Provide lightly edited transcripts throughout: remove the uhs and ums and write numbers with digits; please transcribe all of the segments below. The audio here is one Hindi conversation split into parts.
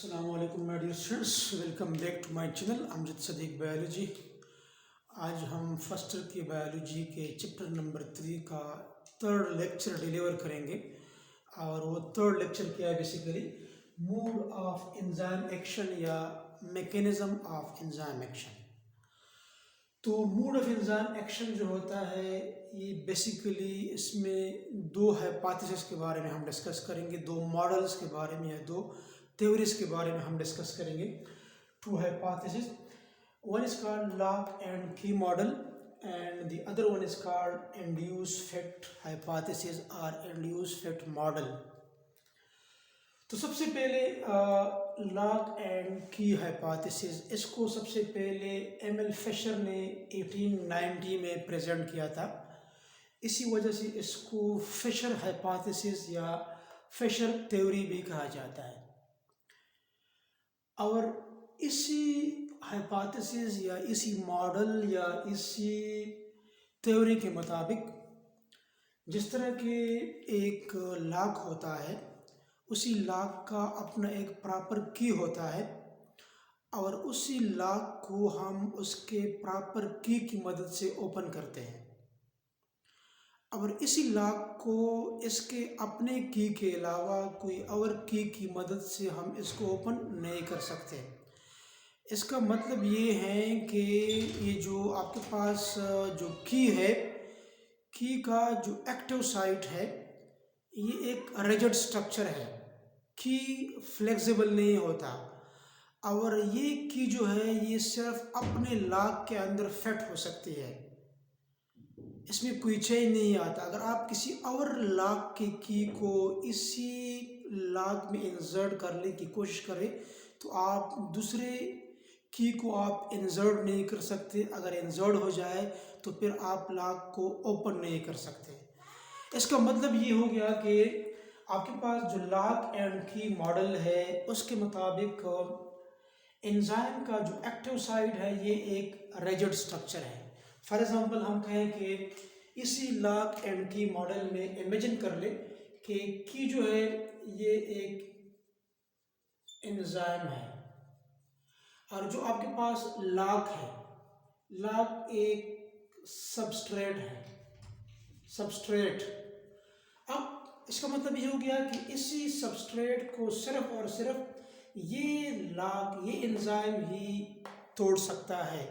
अस्सलाम वालेकुम my dear students, welcome back to my channel Amjad Sadiq biology. आज हम फर्स्ट ईयर की बायोलॉजी के चैप्टर नंबर 3 का थर्ड लेक्चर डिलीवर करेंगे। और वो थर्ड लेक्चर क्या है, basically mode of enzyme action या मैकेनिज्म ऑफ एंजाइम एक्शन। तो मोड ऑफ एंजाइम एक्शन जो होता है, ये बेसिकली इसमें दो हाइपोथेसिस के बारे में हम डिस्कस करेंगे, दो मॉडल्स के बारे में या दो थ्योरीज के बारे में हम डिस्कस करेंगे। Two hypothesis, one is called lock and key model and the other one is called induced effect hypothesis or induced effect model। तो सबसे पहले लॉक एंड की हाइपोथेसिस, इसको सबसे पहले एम एल फिशर ने 1890 में प्रेजेंट किया था। इसी वजह से इसको फिशर हाइपोथेसिस या फिशर थ्योरी भी कहा जाता है। और इसी हाइपोथेसिस या इसी मॉडल या इसी थ्योरी के मुताबिक जिस तरह के एक लॉक होता है, उसी लॉक का अपना एक प्रॉपर की होता है और उसी लॉक को हम उसके प्रॉपर की मदद से ओपन करते हैं। और इसी लॉक को इसके अपने की के अलावा कोई और की मदद से हम इसको ओपन नहीं कर सकते। इसका मतलब ये है कि ये जो आपके पास जो की है, की का जो एक्टिव साइट है, ये एक रिजिड स्ट्रक्चर है, की फ्लेक्सिबल नहीं होता। और ये की जो है, ये सिर्फ अपने लॉक के अंदर फिट हो सकती है, इसमें कोई चेंज नहीं आता। अगर आप किसी और लॉक की को इसी लॉक में इंसर्ट करने की कोशिश करें तो आप दूसरे की को आप इंसर्ट नहीं कर सकते। अगर इंसर्ट हो जाए तो फिर आप लॉक को ओपन नहीं कर सकते। इसका मतलब ये हो गया कि आपके पास जो लॉक एंड की मॉडल है, उसके मुताबिक एंजाइम का जो एक्टिव साइट है, ये एक रिजिड स्ट्रक्चर है। फॉर एग्जांपल हम कहें कि इसी लॉक एंड की मॉडल में इमेजिन कर ले कि की जो है ये एक एंजाइम है और जो आपके पास लॉक है, लॉक एक सबस्ट्रेट है, सबस्ट्रेट। अब इसका मतलब ये हो गया कि इसी सबस्ट्रेट को सिर्फ और सिर्फ ये लॉक, ये एंजाइम ही तोड़ सकता है,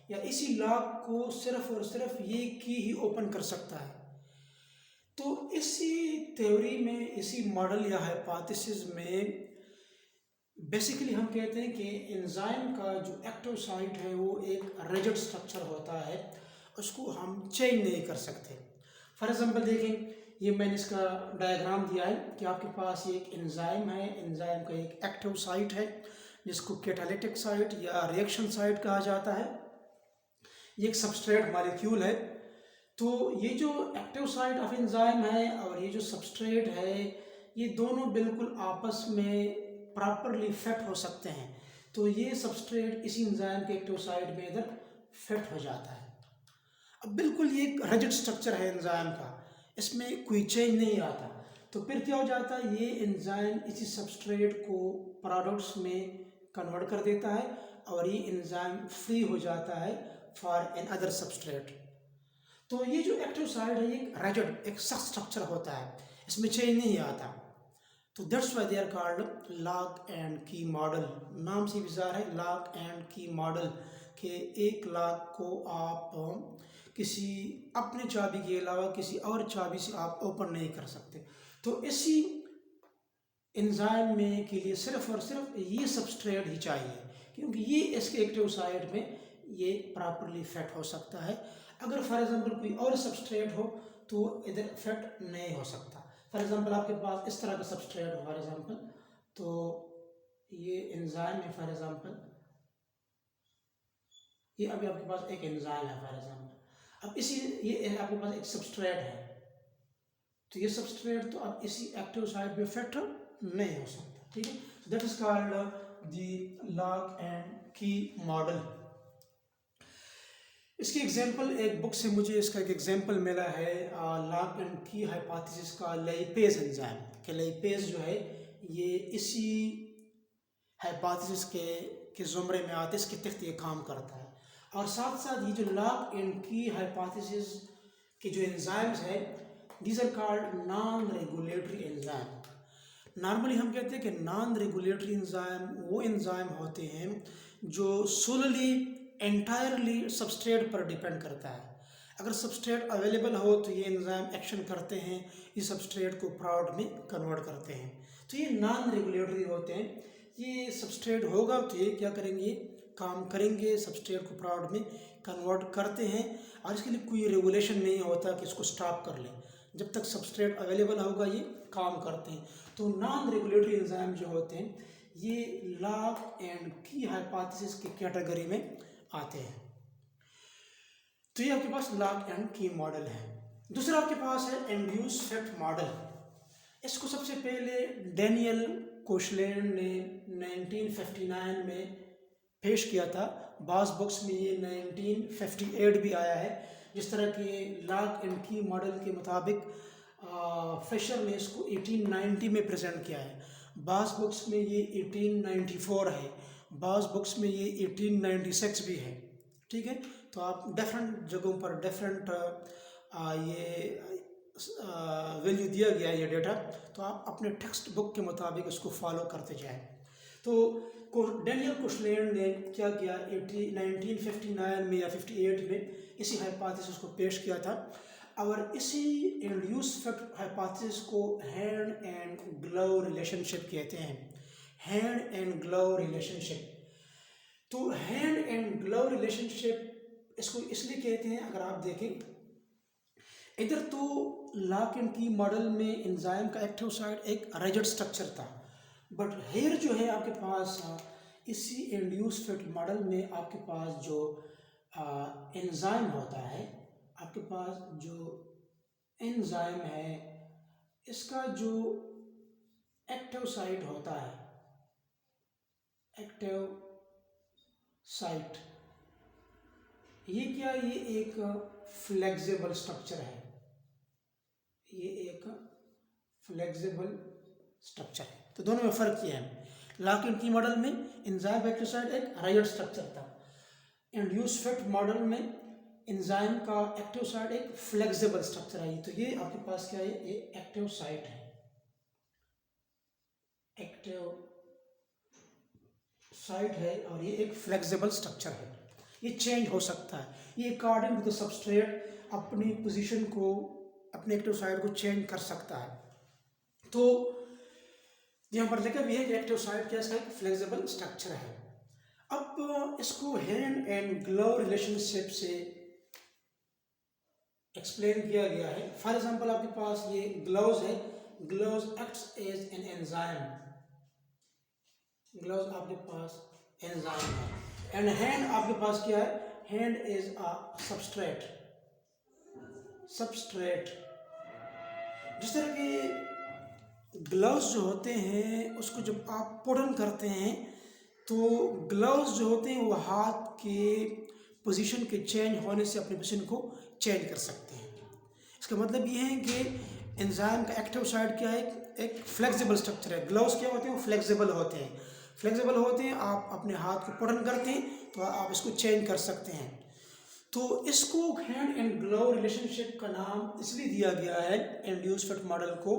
या इसी लॉक को सिर्फ और सिर्फ ये की ही ओपन कर सकता है। तो इसी थ्योरी में, इसी मॉडल या हाइपोथेसिस में बेसिकली हम कहते हैं कि एंजाइम का जो एक्टिव साइट है वो एक रिजिड स्ट्रक्चर होता है, उसको हम चेंज नहीं कर सकते। फॉर एग्जांपल देखें, ये मैंने इसका डायग्राम दिया है कि आपके पास ये एक एंजाइम है, एंजाइम का एक एक्टिव साइट है जिसको कैटालिटिक साइट या रिएक्शन साइट कहा जाता है। ये एक सबस्ट्रेट मॉलिक्यूल है। तो ये जो एक्टिव साइट ऑफ एंजाइम है और ये जो सबस्ट्रेट है, ये दोनों बिल्कुल आपस में प्रॉपरली फिट हो सकते हैं। तो ये सबस्ट्रेट इसी एंजाइम के एक्टिव साइट में इधर फिट हो जाता है। अब बिल्कुल ये एक रिजिड स्ट्रक्चर है एंजाइम का, इसमें कोई चेंज नहीं आता। तो फिर क्या हो जाता है, ये एंजाइम इसी सबस्ट्रेट को प्रोडक्ट्स में कन्वर्ट कर देता है और ये एंजाइम फ्री हो जाता है फॉर एन अदर सबस्ट्रेट। तो ये जो एक्टिव साइट है, ये रिजिड एक सख्त स्ट्रक्चर होता है, इसमें चेंज नहीं आता। तो that's why they are called lock and key model. नाम से भी ज़ाहिर है, लॉक एंड की मॉडल, के एक लॉक को आप किसी अपने चाबी के अलावा किसी और चाबी से आप ओपन नहीं कर सकते। तो इसी एंजाइम में के लिए सिर्फ और सिर्फ ये सबस्ट्रेट ही चाहिए, क्योंकि ये इसके एक्टिव साइट में ये प्रॉपरली फिट हो सकता है। अगर फॉर एग्जांपल कोई और सबस्ट्रेट हो तो इधर फिट नहीं हो सकता। फॉर एग्जांपल आपके पास इस तरह का सबस्ट्रेट हो, फॉर एग्जांपल, तो ये एंजाइम है, फॉर एग्जांपल ये अभी आपके पास एक एंजाइम है फॉर एग्जांपल। अब इसी ये आपके पास एक सबस्ट्रेट है, तो ये सबस्ट्रेट तो अब इसी एक्टिव साइट में फिट नहीं हो सकता। ठीक है, that is called the lock and key model. इसकी एग्जांपल एक बुक से मुझे इसका एक एग्जांपल मिला है, लॉक एंड की हाइपोथेसिस का लाइपेज एंजाइम। कि लाइपेज जो है ये इसी हाइपोथेसिस के ज़ुमरे में आते हैं, इसके तहत ये काम करता है। और साथ साथ ये जो लॉक एंड की हाइपोथेसिस के जो एंजाइम्स है, these are called non regulatory enzyme. Normally हम कहते हैं कि नॉन रेगुलेटरी एंजाइम वो एंजाइम होते हैं जो सोलली एंटायरली सबस्ट्रेट पर डिपेंड करता है। अगर सबस्ट्रेट अवेलेबल हो तो ये एंजाइम एक्शन करते हैं, इस सबस्ट्रेट को प्रोडक्ट में कन्वर्ट करते हैं। तो ये नॉन रेगुलेटरी होते हैं। ये सबस्ट्रेट होगा तो ये क्या करेंगे, काम करेंगे, सबस्ट्रेट को प्रोडक्ट में कन्वर्ट करते हैं। और इसके लिए कोई रेगुलेशन नहीं होता कि इसको स्टॉप कर लें, जब तक सबस्ट्रेट अवेलेबल होगा ये काम करते हैं। तो नॉन रेगुलेटरी एंजाइम जो होते हैं ये लॉक एंड की हाइपोथेसिस की कैटेगरी में आते हैं। तो ये आपके पास लॉक एंड की मॉडल है। दूसरा आपके पास है इंड्यूस इफेक्ट मॉडल। इसको सबसे पहले डैनियल कोशलैंड ने 1959 में पेश किया था। बास बुक्स में ये 1958 भी आया है। जिस तरह के लॉक एंड की मॉडल के मुताबिक फिशर ने इसको 1890 में प्रेजेंट किया है। बास बुक्स में ये 1894 है, बास बुक्स में ये 1896 भी है। ठीक है, तो आप डिफरेंट जगहों पर डिफरेंट ये वैल्यू दिया गया है ये डेटा, तो आप अपने टेक्स्ट बुक के मुताबिक उसको फॉलो करते जाएं। तो डैनियल कोशलैंड ने क्या किया, 1959 में या 58 में इसी हाइपोथेसिस को पेश किया था। और इसी इंड्यूस इफेक्ट हाइपोथेसिस को हैंड एंड ग्लव रिलेशनशिप कहते हैं। Hand and glove relationship. तो हैंड एंड ग्लव रिलेशनशिप इसको इसलिए कहते हैं, अगर आप देखें इधर तो लॉक एंड की मॉडल में एंजाइम का एक्टिव साइट एक रिजिड स्ट्रक्चर था, बट हेयर जो है आपके पास इसी इंड्यूस इफेक्ट मॉडल में आपके पास जो एंजाइम होता है, आपके पास जो एंजाइम है इसका जो एक्टिव साइट होता है, एक्टिव साइट, ये क्या, ये एक फ्लेक्सिबल स्ट्रक्चर है। ये एक फ्लेक्सिबल स्ट्रक्चर है। तो दोनों में फर्क ये है। लॉक एंड की मॉडल में एंजाइम एक्टिव साइट एक रिजिड स्ट्रक्चर था, इंड्यूस इफेक्ट मॉडल में एंजाइम का एक्टिव साइट एक फ्लेक्सिबल स्ट्रक्चर है। तो ये आपके पास क्या है, ये एक्टिव साइट है, एक्टिव साइट है, और ये एक फ्लेक्सिबल स्ट्रक्चर है। ये चेंज हो सकता है, ये अकॉर्डिंग टू द सबस्ट्रेट अपनी पोजीशन को, अपने एक्टिव साइट को चेंज कर सकता है। तो यहाँ पर लिखा भी है कि एक्टिव साइट क्या है, फ्लेक्सिबल स्ट्रक्चर है। अब इसको हैंड एंड ग्लव रिलेशनशिप से एक्सप्लेन किया गया है। फॉर एग्जांपल आपके पास ये ग्लव्स है, gloves acts as an enzyme, gloves आपके पास एंजाइम है। एंड हैंड आपके पास क्या है, hand is a substrate, substrate. जिस तरह के ग्लव्स जो होते हैं उसको जब आप पुट ऑन करते हैं तो ग्लव्स जो होते हैं वो हाथ के पोजीशन के चेंज होने से अपनी पोजीशन को चेंज कर सकते हैं। इसका मतलब ये है कि एंजाइम का एक्टिव साइट क्या है, एक फ्लेक्सिबल स्ट्रक्चर है। ग्लव्स क्या होते हैं, वो फ्लेक्सिबल होते हैं, फ्लेक्सिबल होते हैं। आप अपने हाथ को पुट ऑन करते हैं तो आप इसको चेंज कर सकते हैं। तो इसको हैंड एंड ग्लव रिलेशनशिप का नाम इसलिए दिया गया है इंड्यूस इफेक्ट मॉडल को,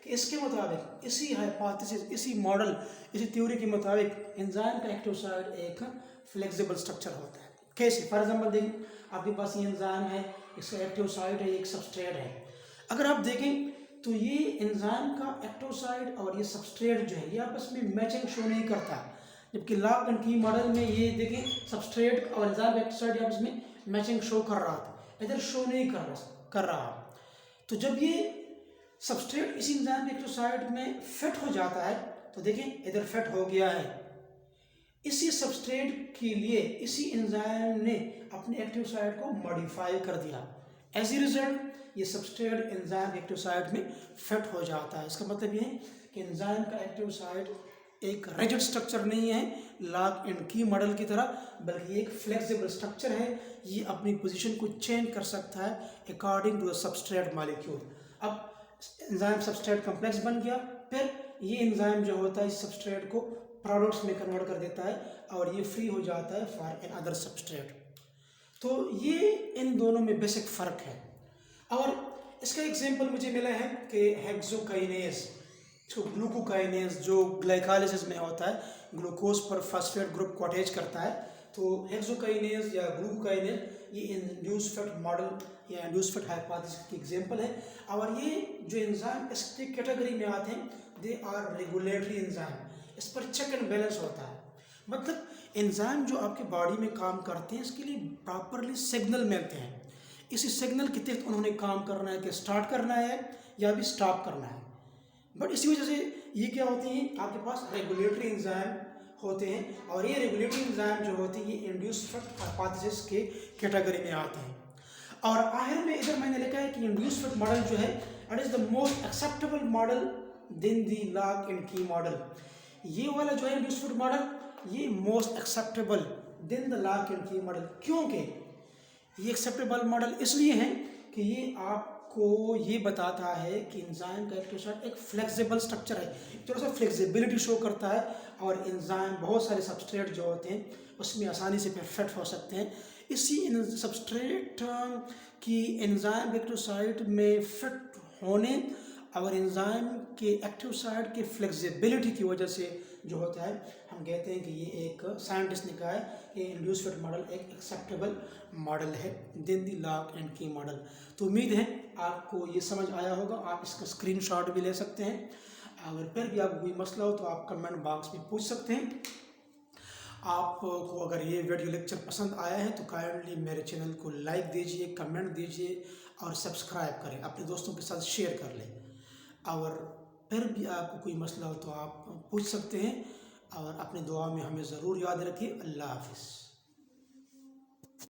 कि इसके मुताबिक, इसी हाइपोथेसिस, इसी मॉडल, इसी थ्योरी के मुताबिक एंजाइम का एक्टिव साइट एक फ्लेक्सिबल स्ट्रक्चर होता है। कैसे, फॉर एग्जांपल देखिए आपके पास ये एंजाइम है, इसका एक्टिव साइट है, एक सबस्ट्रेट है। अगर आप देखें तो ये एंजाइम का एक्टिव साइट और ये सबस्ट्रेट जो है ये आपस में मैचिंग शो नहीं करता, जबकि लॉक एंड की मॉडल में ये देखें सबस्ट्रेट और एंजाइम एक्टिव साइट आपस में मैचिंग शो कर रहा था, इधर शो नहीं कर रहा। तो जब ये सबस्ट्रेट इसी एंजाइम एक्टिव साइट में फिट हो जाता है तो देखें इधर फिट हो गया है। इसी सबस्ट्रेट के लिए इसी एंजाइम ने अपने एक्टिव साइट को मॉडिफाई कर दिया, एज ए रिजल्ट ये सबस्ट्रेट एंजाइम एक्टिव साइट में फिट हो जाता है। इसका मतलब ये है कि एंजाइम का एक्टिव साइट एक रिजिड स्ट्रक्चर नहीं है लॉक एंड की मॉडल की तरह, बल्कि एक फ्लेक्सिबल स्ट्रक्चर है। ये अपनी पोजीशन को चेंज कर सकता है according to the substrate molecule. अब एंजाइम सबस्ट्रेट कॉम्प्लेक्स बन गया, फिर ये एंजाइम जो होता है इस सबस्ट्रेट को प्रोडक्ट्स में कन्वर्ट कर देता है और ये फ्री हो जाता है फॉर एन अदर सबस्ट्रेट। तो ये इन दोनों में बेसिक फ़र्क है। और इसका एग्जांपल मुझे मिला है कि हेक्सोकाइनेज, जो ग्लूकोकाइनेज जो ग्लाइकोलाइसिस में होता है, ग्लूकोज पर फॉस्फेट ग्रुप को अटैच करता है, तो हेक्सोकाइनेज या ग्लूकोकाइनेज ये इंड्यूस फैट मॉडल या इंड्यूस फैट हाइपोथेसिस की एग्जांपल है। और ये जो एंजाइम इसकी कैटेगरी में आते हैं, दे आर रेगुलेटरी एंजाइम, इस पर चेक एंड बैलेंस होता है। मतलब एंजाइम जो आपके बॉडी में काम करते हैं इसके लिए प्रॉपरली सिग्नल मिलते हैं, इसी सिग्नल के तहत उन्होंने काम करना है कि स्टार्ट करना है या भी स्टॉप करना है। बट इसी वजह से ये क्या होती हैं, आपके पास रेगुलेटरी एंजाइम होते हैं, और ये रेगुलेटरी एंजाइम जो होते हैं ये इंड्यूस फैट हाइपोथेसिस के कैटेगरी में आते हैं। और आखिर में इधर मैंने लिखा है कि इंड्यूस फैट मॉडल जो है it is the most acceptable model than the lock and key model. ये वाला जो है इंड्यूस फैट मॉडल ये most acceptable than the lock and key model. क्योंकि ये एक्सेप्टेबल मॉडल इसलिए है कि ये आपको ये बताता है कि एंजाइम का एक फ्लेक्सिबल स्ट्रक्चर है, थोड़ा सा फ्लेक्सिबिलिटी शो करता है, और एंजाइम बहुत सारे सबस्ट्रेट जो होते हैं उसमें आसानी से परफेक्ट हो सकते हैं। इसी सबस्ट्रेट की एंजाइम एक्टिव साइट में फिट होने और एंजाइम के एक्टिव साइट के फ्लेक्सिबिलिटी की वजह से जो होता है हम कहते हैं कि ये एक साइंटिस्ट ने कहा है कि इंड्यूस फैट मॉडल एक एक्सेप्टेबल मॉडल है then the lock and key model. तो उम्मीद है आपको ये समझ आया होगा। आप इसका स्क्रीनशॉट भी ले सकते हैं। अगर फिर भी आपको कोई मसला हो तो आप कमेंट बॉक्स में पूछ सकते हैं। आपको अगर ये वीडियो लेक्चर पसंद आया है तो काइंडली मेरे चैनल को लाइक दीजिए, कमेंट दीजिए और सब्सक्राइब करें, अपने दोस्तों के साथ शेयर कर लें। और फिर भी आपको कोई मसला हो तो आप पूछ सकते हैं, और अपनी दुआ में हमें ज़रूर याद रखिए। अल्लाह हाफिज़।